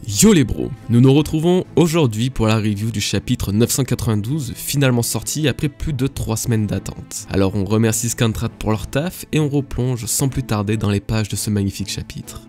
Yo les bros, nous nous retrouvons aujourd'hui pour la review du chapitre 992, finalement sorti après plus de 3 semaines d'attente. Alors on remercie Scantrad pour leur taf et on replonge sans plus tarder dans les pages de ce magnifique chapitre.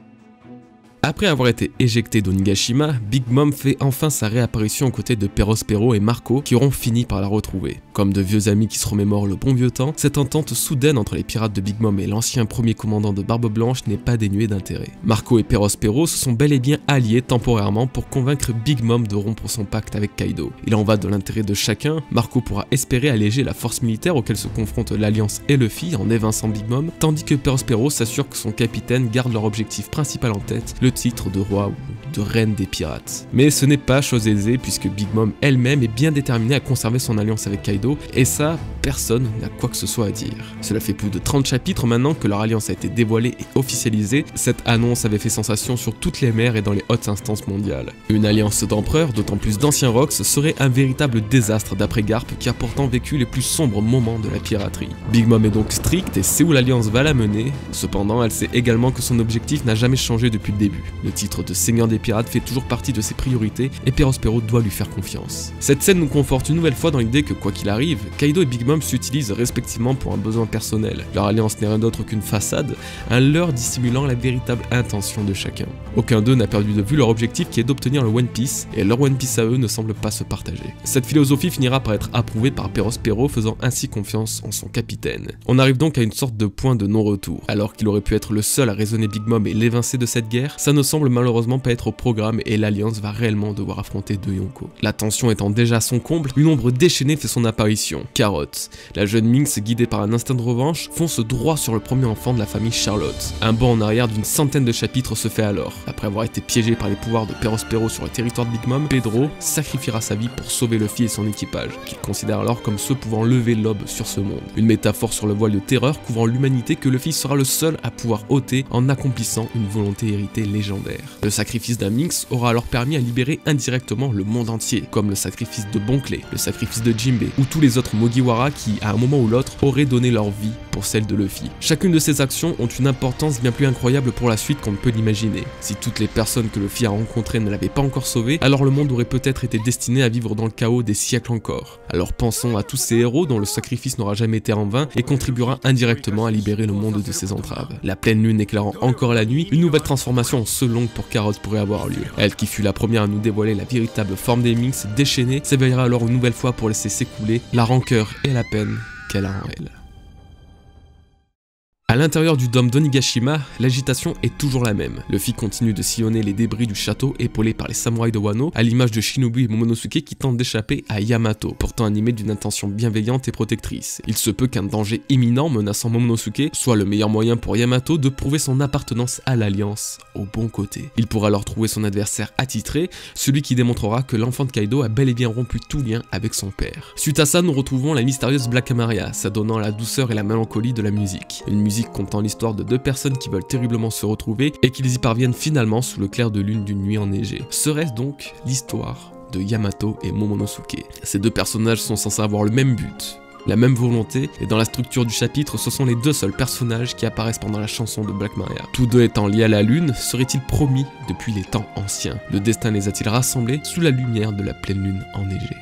Après avoir été éjecté d'Onigashima, Big Mom fait enfin sa réapparition aux côtés de Perospero et Marco qui auront fini par la retrouver. Comme de vieux amis qui se remémorent le bon vieux temps, cette entente soudaine entre les pirates de Big Mom et l'ancien premier commandant de Barbe Blanche n'est pas dénuée d'intérêt. Marco et Perospero se sont bel et bien alliés temporairement pour convaincre Big Mom de rompre son pacte avec Kaido. Il en va de l'intérêt de chacun, Marco pourra espérer alléger la force militaire auquel se confrontent l'Alliance et Luffy en évinçant Big Mom, tandis que Perospero s'assure que son capitaine garde leur objectif principal en tête, le titre de roi ou de reine des pirates. Mais ce n'est pas chose aisée puisque Big Mom elle-même est bien déterminée à conserver son alliance avec Kaido et ça, personne n'a quoi que ce soit à dire. Cela fait plus de 30 chapitres maintenant que leur alliance a été dévoilée et officialisée, cette annonce avait fait sensation sur toutes les mers et dans les hautes instances mondiales. Une alliance d'empereurs, d'autant plus d'anciens Rocks, serait un véritable désastre d'après Garp qui a pourtant vécu les plus sombres moments de la piraterie. Big Mom est donc stricte et sait où l'alliance va la mener, cependant elle sait également que son objectif n'a jamais changé depuis le début. Le titre de seigneur des pirates fait toujours partie de ses priorités et Perospero doit lui faire confiance. Cette scène nous conforte une nouvelle fois dans l'idée que quoi qu'il arrive, Kaido et Big Mom s'utilisent respectivement pour un besoin personnel. Leur alliance n'est rien d'autre qu'une façade, un leurre dissimulant la véritable intention de chacun. Aucun d'eux n'a perdu de vue leur objectif qui est d'obtenir le One Piece et leur One Piece à eux ne semble pas se partager. Cette philosophie finira par être approuvée par Perospero faisant ainsi confiance en son capitaine. On arrive donc à une sorte de point de non-retour. Alors qu'il aurait pu être le seul à raisonner Big Mom et l'évincer de cette guerre, ça ne semble malheureusement pas être au programme et l'Alliance va réellement devoir affronter deux Yonko. La tension étant déjà à son comble, une ombre déchaînée fait son apparition, Carotte. La jeune Minx, guidée par un instinct de revanche, fonce droit sur le premier enfant de la famille Charlotte. Un bond en arrière d'une centaine de chapitres se fait alors. Après avoir été piégé par les pouvoirs de Perospero sur le territoire de Big Mom, Pedro sacrifiera sa vie pour sauver Luffy et son équipage, qu'il considère alors comme ceux pouvant lever l'aube sur ce monde. Une métaphore sur le voile de terreur couvrant l'humanité que Luffy sera le seul à pouvoir ôter en accomplissant une volonté héritée légendaire. Le sacrifice d'un Minx aura alors permis à libérer indirectement le monde entier, comme le sacrifice de Bon Clay, le sacrifice de Jinbe, ou tous les autres Mugiwara qui, à un moment ou l'autre, auraient donné leur vie pour celle de Luffy. Chacune de ces actions ont une importance bien plus incroyable pour la suite qu'on ne peut l'imaginer. Si toutes les personnes que Luffy a rencontrées ne l'avaient pas encore sauvé, alors le monde aurait peut-être été destiné à vivre dans le chaos des siècles encore. Alors pensons à tous ces héros dont le sacrifice n'aura jamais été en vain et contribuera indirectement à libérer le monde de ses entraves. La pleine lune éclairant encore la nuit, une nouvelle transformation en Selongue pour Carotte pourrait avoir lieu. Elle qui fut la première à nous dévoiler la véritable forme des Minx déchaînée s'éveillera alors une nouvelle fois pour laisser s'écouler la rancœur et la peine qu'elle a en elle. À l'intérieur du dôme d'Onigashima, l'agitation est toujours la même. Luffy continue de sillonner les débris du château épaulé par les samouraïs de Wano, à l'image de Shinobu et Momonosuke qui tentent d'échapper à Yamato, pourtant animé d'une intention bienveillante et protectrice. Il se peut qu'un danger imminent menaçant Momonosuke soit le meilleur moyen pour Yamato de prouver son appartenance à l'Alliance, au bon côté. Il pourra alors trouver son adversaire attitré, celui qui démontrera que l'enfant de Kaido a bel et bien rompu tout lien avec son père. Suite à ça, nous retrouvons la mystérieuse Black Maria, s'adonnant à la douceur et la mélancolie de la musique. Une musique contant l'histoire de deux personnes qui veulent terriblement se retrouver et qu'ils y parviennent finalement sous le clair de lune d'une nuit enneigée. Serait-ce donc l'histoire de Yamato et Momonosuke? Ces deux personnages sont censés avoir le même but, la même volonté, et dans la structure du chapitre, ce sont les deux seuls personnages qui apparaissent pendant la chanson de Black Maria. Tous deux étant liés à la lune, seraient-ils promis depuis les temps anciens? Le destin les a-t-il rassemblés sous la lumière de la pleine lune enneigée?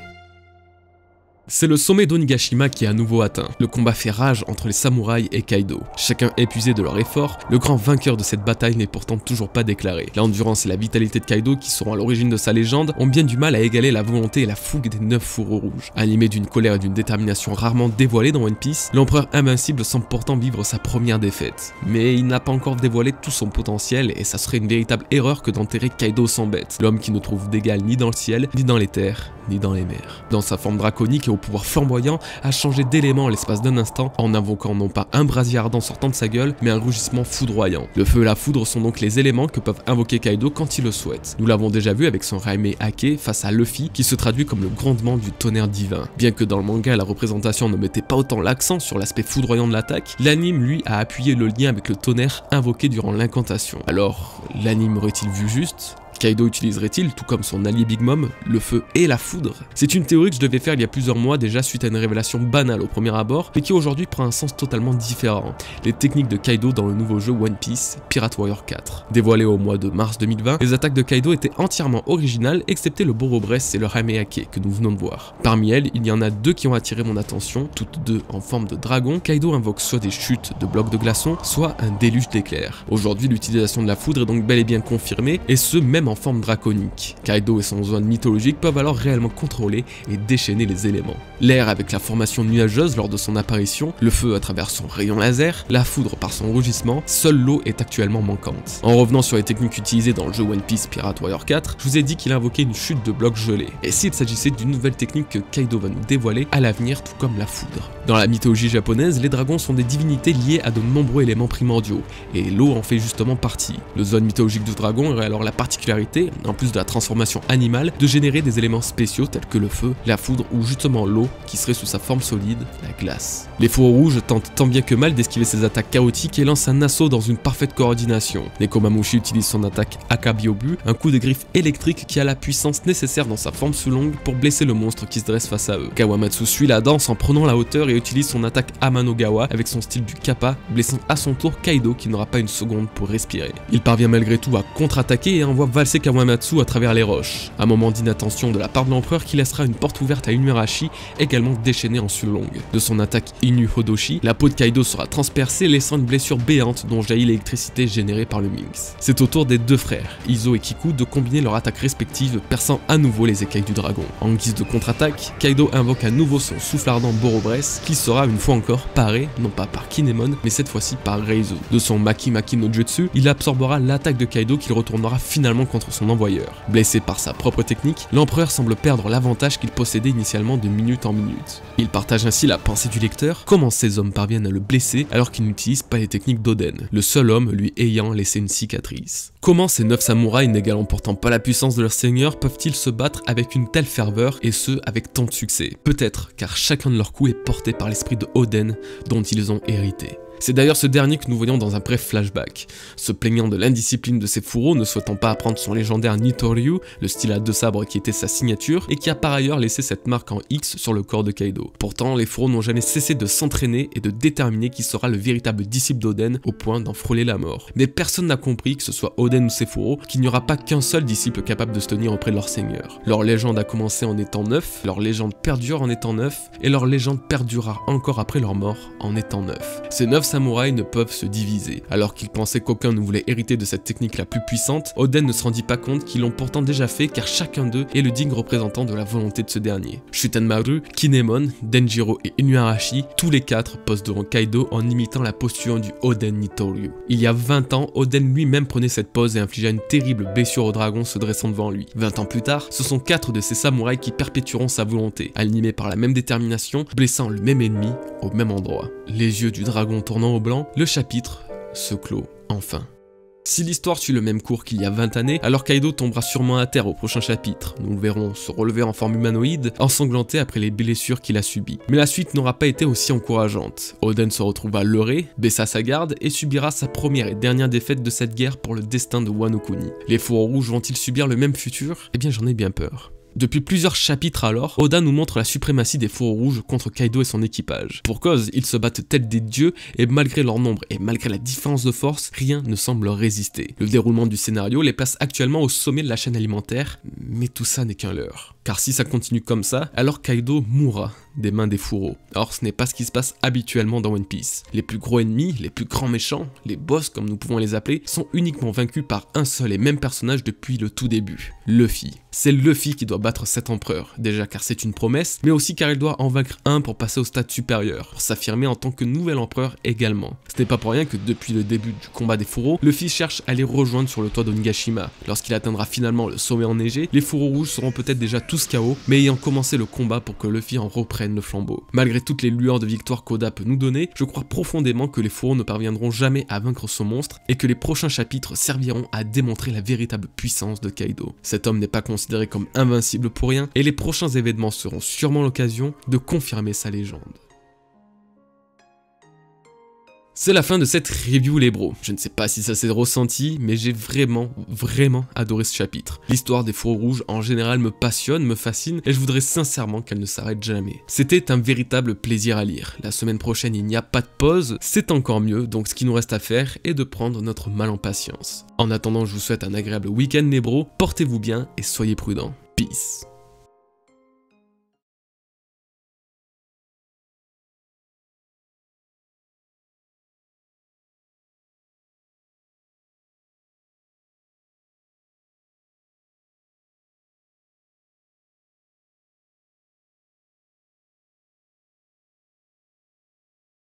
C'est le sommet d'Onigashima qui est à nouveau atteint. Le combat fait rage entre les samouraïs et Kaido. Chacun épuisé de leur effort, le grand vainqueur de cette bataille n'est pourtant toujours pas déclaré. L'endurance et la vitalité de Kaido, qui seront à l'origine de sa légende, ont bien du mal à égaler la volonté et la fougue des 9 fourreaux rouges. Animé d'une colère et d'une détermination rarement dévoilées dans One Piece, l'empereur invincible semble pourtant vivre sa première défaite. Mais il n'a pas encore dévoilé tout son potentiel et ça serait une véritable erreur que d'enterrer Kaido sans bête, l'homme qui ne trouve d'égal ni dans le ciel, ni dans les terres, ni dans les mers. Dans sa forme draconique et au pouvoir flamboyant, a changé d'élément en l'espace d'un instant en invoquant non pas un brasier ardent sortant de sa gueule, mais un rugissement foudroyant. Le feu et la foudre sont donc les éléments que peuvent invoquer Kaido quand il le souhaite. Nous l'avons déjà vu avec son Raime Hake face à Luffy qui se traduit comme le grondement du tonnerre divin. Bien que dans le manga la représentation ne mettait pas autant l'accent sur l'aspect foudroyant de l'attaque, l'anime lui a appuyé le lien avec le tonnerre invoqué durant l'incantation. Alors, l'anime aurait-il vu juste ? Kaido utiliserait-il, tout comme son allié Big Mom, le feu et la foudre? C'est une théorie que je devais faire il y a plusieurs mois déjà suite à une révélation banale au premier abord, mais qui aujourd'hui prend un sens totalement différent. Les techniques de Kaido dans le nouveau jeu One Piece Pirate Warrior 4. Dévoilé au mois de mars 2020, les attaques de Kaido étaient entièrement originales, excepté le Borobresse et le Hameake que nous venons de voir. Parmi elles, il y en a deux qui ont attiré mon attention, toutes deux en forme de dragon. Kaido invoque soit des chutes de blocs de glaçons, soit un déluge d'éclairs. Aujourd'hui, l'utilisation de la foudre est donc bel et bien confirmée, et ce même en forme draconique. Kaido et son zone mythologique peuvent alors réellement contrôler et déchaîner les éléments. L'air avec la formation nuageuse lors de son apparition, le feu à travers son rayon laser, la foudre par son rugissement, seule l'eau est actuellement manquante. En revenant sur les techniques utilisées dans le jeu One Piece Pirate Warrior 4, je vous ai dit qu'il invoquait une chute de blocs gelés. Et s'il s'agissait d'une nouvelle technique que Kaido va nous dévoiler à l'avenir, tout comme la foudre. Dans la mythologie japonaise, les dragons sont des divinités liées à de nombreux éléments primordiaux, et l'eau en fait justement partie. Le zone mythologique du dragon aurait alors la particularité, en plus de la transformation animale, de générer des éléments spéciaux tels que le feu, la foudre ou justement l'eau qui serait sous sa forme solide, la glace. Les fourreaux rouges tentent tant bien que mal d'esquiver ces attaques chaotiques et lancent un assaut dans une parfaite coordination. Nekomamushi utilise son attaque Akabiobu, un coup de griffe électrique qui a la puissance nécessaire dans sa forme sous longue pour blesser le monstre qui se dresse face à eux. Kawamatsu suit la danse en prenant la hauteur et utilise son attaque Amanogawa avec son style du kappa, blessant à son tour Kaido qui n'aura pas une seconde pour respirer. Il parvient malgré tout à contre-attaquer et envoie valser Kawamatsu à travers les roches. Un moment d'inattention de la part de l'empereur qui laissera une porte ouverte à Inuarashi, également déchaîné en sulong. De son attaque Inu Hodoshi, la peau de Kaido sera transpercée laissant une blessure béante dont jaillit l'électricité générée par le Minx. C'est au tour des deux frères, Izo et Kiku, de combiner leurs attaques respectives, perçant à nouveau les écailles du dragon. En guise de contre-attaque, Kaido invoque à nouveau son souffle ardent Borobresse, qui sera une fois encore paré, non pas par Kinemon, mais cette fois-ci par Reizo. De son Maki Maki no Jutsu, il absorbera l'attaque de Kaido qu'il retournera finalement contre son envoyeur. Blessé par sa propre technique, l'empereur semble perdre l'avantage qu'il possédait initialement de minute en minute. Il partage ainsi la pensée du lecteur, comment ces hommes parviennent à le blesser alors qu'ils n'utilisent pas les techniques d'Oden, le seul homme lui ayant laissé une cicatrice. Comment ces 9 samouraïs n'égalant pourtant pas la puissance de leur seigneur peuvent-ils se battre avec une telle ferveur et ce avec tant de succès? Peut-être car chacun de leurs coups est porté par l'esprit de Oden dont ils ont hérité. C'est d'ailleurs ce dernier que nous voyons dans un bref flashback, se plaignant de l'indiscipline de ses fourreaux, ne souhaitant pas apprendre son légendaire Nitoryu, le style à deux sabres qui était sa signature, et qui a par ailleurs laissé cette marque en X sur le corps de Kaido. Pourtant, les fourreaux n'ont jamais cessé de s'entraîner et de déterminer qui sera le véritable disciple d'Oden au point d'en frôler la mort. Mais personne n'a compris, que ce soit Oden ou ses fourreaux, qu'il n'y aura pas qu'un seul disciple capable de se tenir auprès de leur seigneur. Leur légende a commencé en étant 9, leur légende perdure en étant 9, et leur légende perdurera encore après leur mort en étant 9. Ces 9 samouraïs ne peuvent se diviser. Alors qu'ils pensaient qu'aucun ne voulait hériter de cette technique la plus puissante, Oden ne se rendit pas compte qu'ils l'ont pourtant déjà fait car chacun d'eux est le digne représentant de la volonté de ce dernier. Shutenmaru, Kinemon, Denjiro et Inuarashi, tous les 4 posent devant Kaido en imitant la posture du Oden Nitoryu. Il y a 20 ans, Oden lui-même prenait cette pose et infligea une terrible blessure au dragon se dressant devant lui. 20 ans plus tard, ce sont 4 de ces samouraïs qui perpétueront sa volonté, animés par la même détermination, blessant le même ennemi au même endroit. Les yeux du dragon tournant au blanc, le chapitre se clôt enfin. Si l'histoire suit le même cours qu'il y a 20 années, alors Kaido tombera sûrement à terre au prochain chapitre. Nous le verrons se relever en forme humanoïde, ensanglanté après les blessures qu'il a subies. Mais la suite n'aura pas été aussi encourageante. Oden se retrouva leurré, baissa sa garde et subira sa première et dernière défaite de cette guerre pour le destin de Wano Kuni. Les fourreaux rouges vont-ils subir le même futur? Eh bien j'en ai bien peur. Depuis plusieurs chapitres alors, Oda nous montre la suprématie des fourreaux rouges contre Kaido et son équipage. Pour cause, ils se battent tels des dieux et malgré leur nombre et malgré la différence de force, rien ne semble leur résister. Le déroulement du scénario les place actuellement au sommet de la chaîne alimentaire, mais tout ça n'est qu'un leurre. Car si ça continue comme ça, alors Kaido mourra des mains des fourreaux. Or ce n'est pas ce qui se passe habituellement dans One Piece. Les plus gros ennemis, les plus grands méchants, les boss comme nous pouvons les appeler, sont uniquement vaincus par un seul et même personnage depuis le tout début, Luffy. C'est Luffy qui doit battre cet empereur, déjà car c'est une promesse, mais aussi car il doit en vaincre un pour passer au stade supérieur, pour s'affirmer en tant que nouvel empereur également. Ce n'est pas pour rien que depuis le début du combat des fourreaux, Luffy cherche à les rejoindre sur le toit d'Onigashima. Lorsqu'il atteindra finalement le sommet enneigé, les fourreaux rouges seront peut-être déjà tous KO, mais ayant commencé le combat pour que Luffy en reprenne le flambeau. Malgré toutes les lueurs de victoire qu'Oda peut nous donner, je crois profondément que les fourreaux ne parviendront jamais à vaincre ce monstre et que les prochains chapitres serviront à démontrer la véritable puissance de Kaido. Cet homme n'est pas considéré comme invincible pour rien et les prochains événements seront sûrement l'occasion de confirmer sa légende. C'est la fin de cette review les bros. Je ne sais pas si ça s'est ressenti, mais j'ai vraiment adoré ce chapitre. L'histoire des fourreaux rouges en général me passionne, me fascine, et je voudrais sincèrement qu'elle ne s'arrête jamais. C'était un véritable plaisir à lire. La semaine prochaine il n'y a pas de pause, c'est encore mieux, donc ce qui nous reste à faire est de prendre notre mal en patience. En attendant, je vous souhaite un agréable week-end les bros, portez-vous bien et soyez prudents. Peace.